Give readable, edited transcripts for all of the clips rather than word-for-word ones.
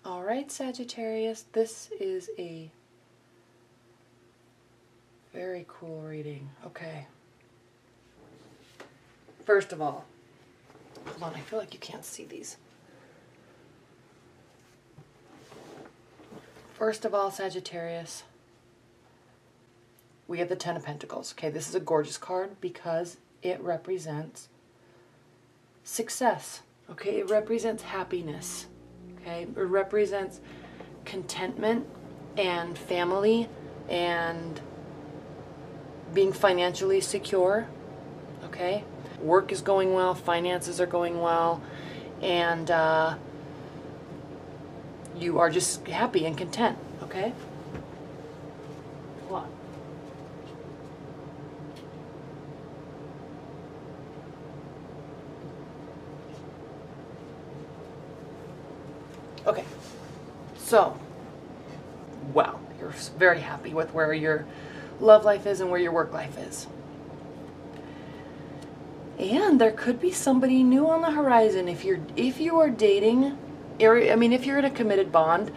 All right, Sagittarius, this is a very cool reading. Okay. First of all, hold on, I feel like you can't see these. First of all, Sagittarius, we have the Ten of Pentacles. Okay, this is a gorgeous card because it represents success. Okay, it represents happiness. Okay, it represents contentment and family and being financially secure. Okay, work is going well, finances are going well, and you are just happy and content. Okay, hold on. Okay, so, wow, you're very happy with where your love life is and where your work life is. And there could be somebody new on the horizon. If you are dating, if you're in a committed bond,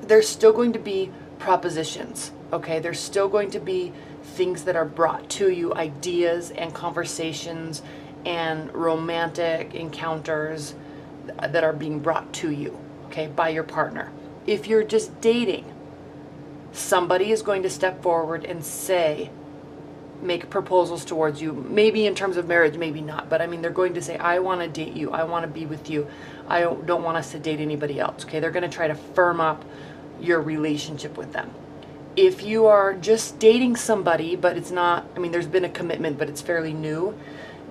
there's still going to be propositions, okay? There's still going to be things that are brought to you, ideas and conversations and romantic encounters that are being brought to you, okay, by your partner. If you're just dating, somebody is going to step forward and make proposals towards you, maybe in terms of marriage, maybe not, but I mean, they're going to say, I want to date you, I want to be with you, I don't want us to date anybody else, okay? They're going to try to firm up your relationship with them. If you are just dating somebody, but it's not, there's been a commitment, but it's fairly new,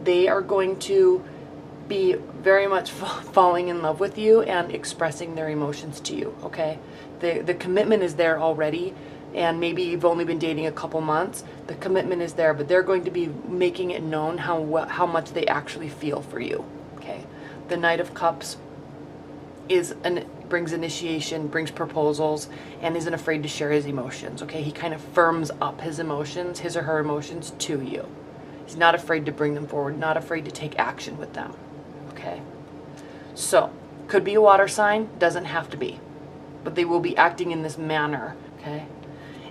they are going to be very much falling in love with you and expressing their emotions to you, okay? The commitment is there already, and maybe you've only been dating a couple months. The commitment is there, but they're going to be making it known how much they actually feel for you, okay? The Knight of Cups brings initiation, brings proposals, and isn't afraid to share his emotions, okay? He kind of firms up his emotions, his or her emotions, to you. He's not afraid to bring them forward, not afraid to take action with them. Okay, so could be a water sign, doesn't have to be, but they will be acting in this manner, okay?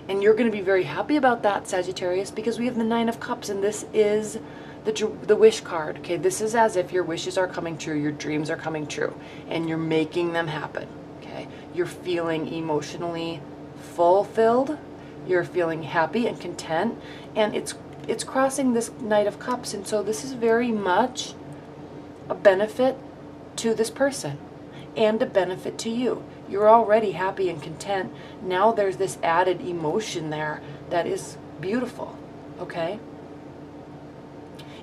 And you're going to be very happy about that, Sagittarius, because we have the Nine of Cups, and this is the wish card, okay? This is as if your wishes are coming true, your dreams are coming true, and you're making them happen, okay? You're feeling emotionally fulfilled, you're feeling happy and content, and it's crossing this Knight of Cups, and so this is very much a benefit to this person and a benefit to you. You're already happy and content. Now there's this added emotion there that is beautiful, okay?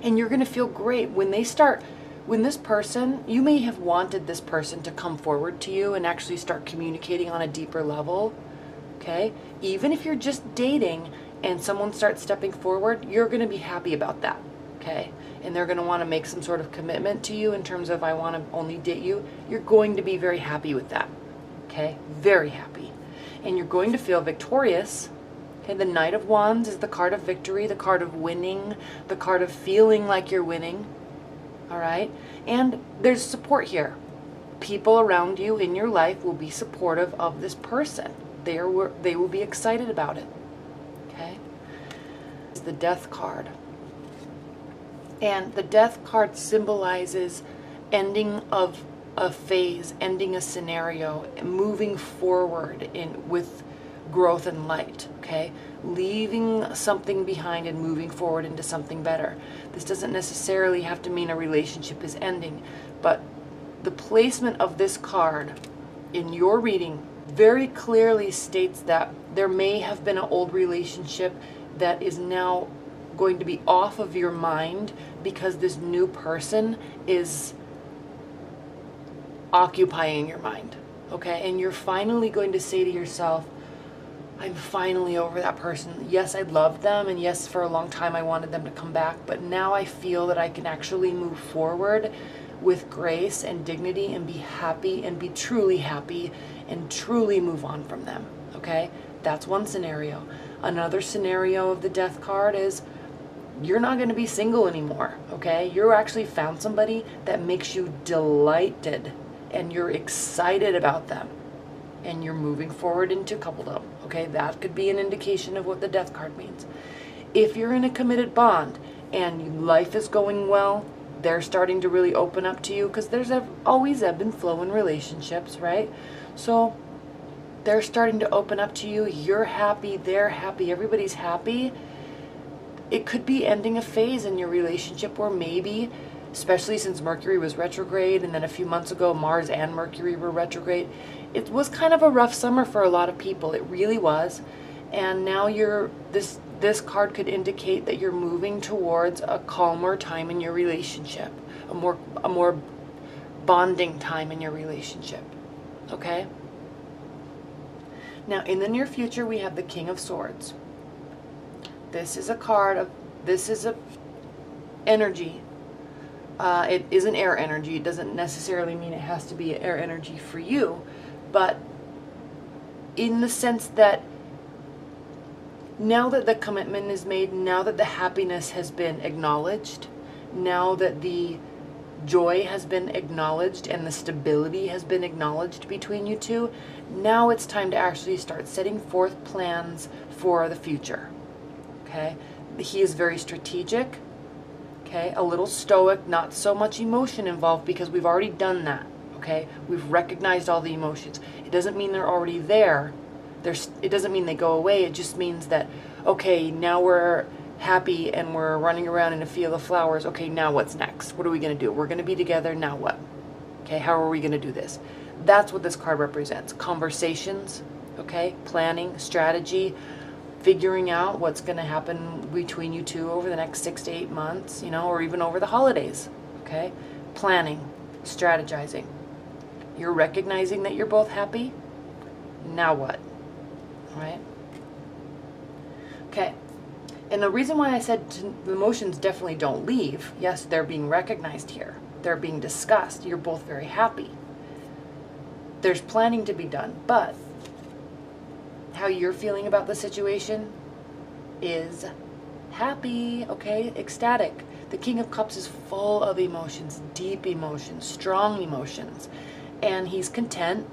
And you're going to feel great when this person, you may have wanted this person to come forward to you and actually start communicating on a deeper level, okay? Even if you're just dating and someone starts stepping forward, you're going to be happy about that, okay? And they're going to want to make some sort of commitment to you in terms of, I want to only date you. You're going to be very happy with that, okay? Very happy. And you're going to feel victorious. Okay, the Knight of Wands is the card of victory, the card of winning, the card of feeling like you're winning, all right? And there's support here. People around you in your life will be supportive of this person. They will be excited about it, okay? It's the Death card. And the Death card symbolizes ending of a phase, ending a scenario, moving forward with growth and light, okay? Leaving something behind and moving forward into something better. This doesn't necessarily have to mean a relationship is ending, but the placement of this card in your reading very clearly states that there may have been an old relationship that is now going to be off of your mind because this new person is occupying your mind, okay? And you're finally going to say to yourself, I'm finally over that person. Yes, I loved them, and yes, for a long time I wanted them to come back, but now I feel that I can actually move forward with grace and dignity and be happy and be truly happy and truly move on from them, okay? That's one scenario. Another scenario of the Death card is you're not going to be single anymore, okay? You actually found somebody that makes you delighted and you're excited about them and you're moving forward into coupledom. Okay, that could be an indication of what the Death card means. If you're in a committed bond and life is going well, they're starting to really open up to you, because there's always ebb and flow in relationships, right? So they're starting to open up to you. You're happy, they're happy, everybody's happy. It could be ending a phase in your relationship where maybe, especially since Mercury was retrograde, and then a few months ago Mars and Mercury were retrograde, it was kind of a rough summer for a lot of people. It really was. And now this card could indicate that you're moving towards a calmer time in your relationship, a more bonding time in your relationship. Okay? Now, in the near future, we have the King of Swords. This is a card of, this is a energy. It is an air energy. It doesn't necessarily mean it has to be air energy for you, but in the sense that now that the commitment is made, now that the happiness has been acknowledged, now that the joy has been acknowledged and the stability has been acknowledged between you two, now it's time to actually start setting forth plans for the future. Okay? He is very strategic, okay? A little stoic, not so much emotion involved, because we've already done that, okay? We've recognized all the emotions. It doesn't mean they're already there. It doesn't mean they go away. It just means that, okay, now we're happy and we're running around in a field of flowers. Okay, now what's next? What are we going to do? We're going to be together. Now what? Okay, how are we going to do this? That's what this card represents. Conversations, okay, planning, strategy, figuring out what's going to happen between you two over the next 6 to 8 months, you know, or even over the holidays, okay? Planning, strategizing. You're recognizing that you're both happy. Now what? Right? Okay. And the reason why I said the emotions definitely don't leave, yes, they're being recognized here. They're being discussed. You're both very happy. There's planning to be done, but how you're feeling about the situation is happy, okay? Ecstatic. The King of Cups is full of emotions, deep emotions, strong emotions. And he's content,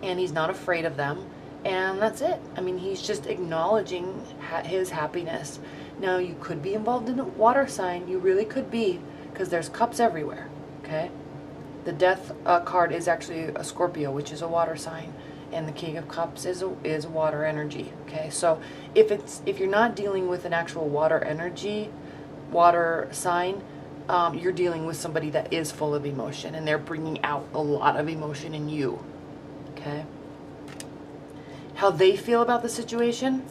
and he's not afraid of them. And that's it. I mean, he's just acknowledging his happiness. Now, you could be involved in a water sign. You really could be, because there's cups everywhere, okay? The Death card is actually a Scorpio, which is a water sign. And the King of Cups is water energy, okay? So if you're not dealing with an actual water energy, water sign, you're dealing with somebody that is full of emotion, and they're bringing out a lot of emotion in you, okay? How they feel about the situation,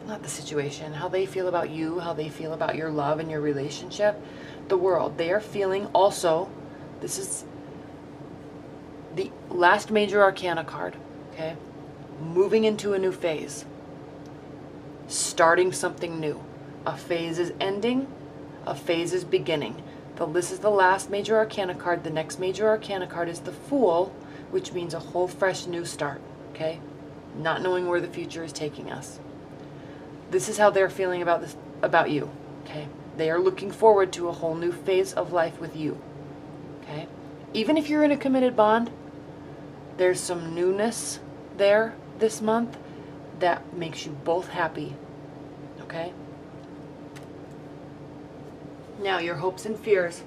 not the situation, how they feel about you, how they feel about your love and your relationship, the world. They are feeling also, this is the last major arcana card, okay? Moving into a new phase. Starting something new. A phase is ending, a phase is beginning. This is the last major arcana card. The next major arcana card is the Fool, which means a whole fresh new start, okay? Not knowing where the future is taking us. This is how they're feeling about you, okay? They are looking forward to a whole new phase of life with you, okay? Even if you're in a committed bond, there's some newness there this month that makes you both happy, okay? Now, your hopes and fears.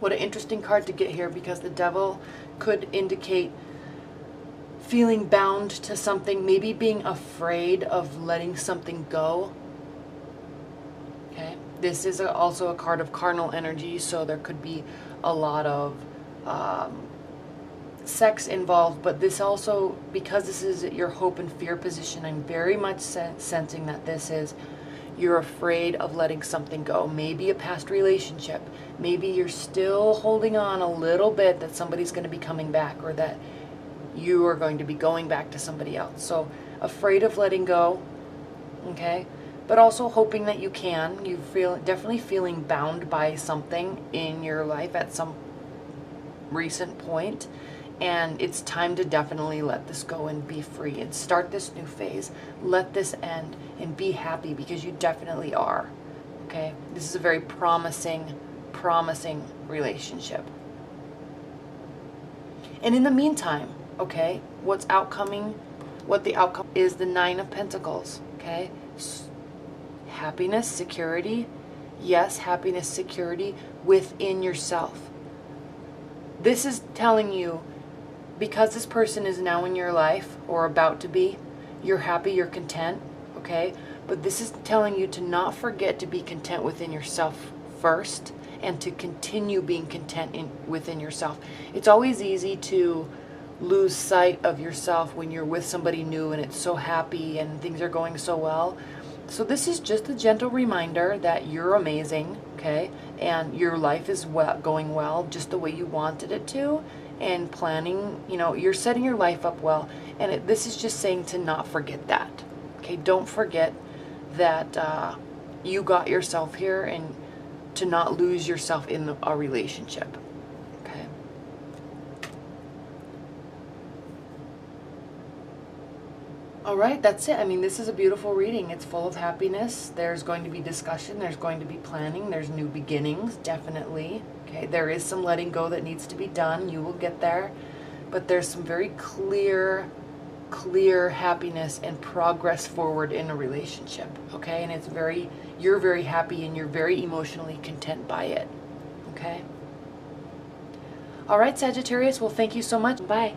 What an interesting card to get here, because the Devil could indicate feeling bound to something, maybe being afraid of letting something go. Okay, this is also a card of carnal energy, so there could be a lot of sex involved, but this also, because this is your hope and fear position, I'm very much sensing that this is you're afraid of letting something go. Maybe a past relationship. Maybe you're still holding on a little bit that somebody's going to be coming back, or that you are going to be going back to somebody else. So afraid of letting go, okay? But also hoping that you can. You feel definitely feeling bound by something in your life at some recent point. And it's time to definitely let this go and be free and start this new phase. Let this end and be happy, because you definitely are, okay? This is a very promising relationship. And in the meantime, okay, what the outcome is the Nine of Pentacles, okay? Happiness, security. Yes, happiness, security within yourself. This is telling you, because this person is now in your life, or about to be, you're happy, you're content, okay? But this is telling you to not forget to be content within yourself first, and to continue being content within yourself. It's always easy to lose sight of yourself when you're with somebody new and it's so happy and things are going so well. So this is just a gentle reminder that you're amazing, okay? And your life is going well just the way you wanted it to, and planning, you know, you're setting your life up well. And this is just saying to not forget that, okay? Don't forget that you got yourself here, and to not lose yourself in a relationship, okay? All right, that's it. I mean, this is a beautiful reading. It's full of happiness. There's going to be discussion. There's going to be planning. There's new beginnings, definitely. Okay, there is some letting go that needs to be done. You will get there. But there's some very clear happiness and progress forward in a relationship, okay? And it's you're very happy and you're very emotionally content by it, okay? All right, Sagittarius, well, thank you so much. Bye.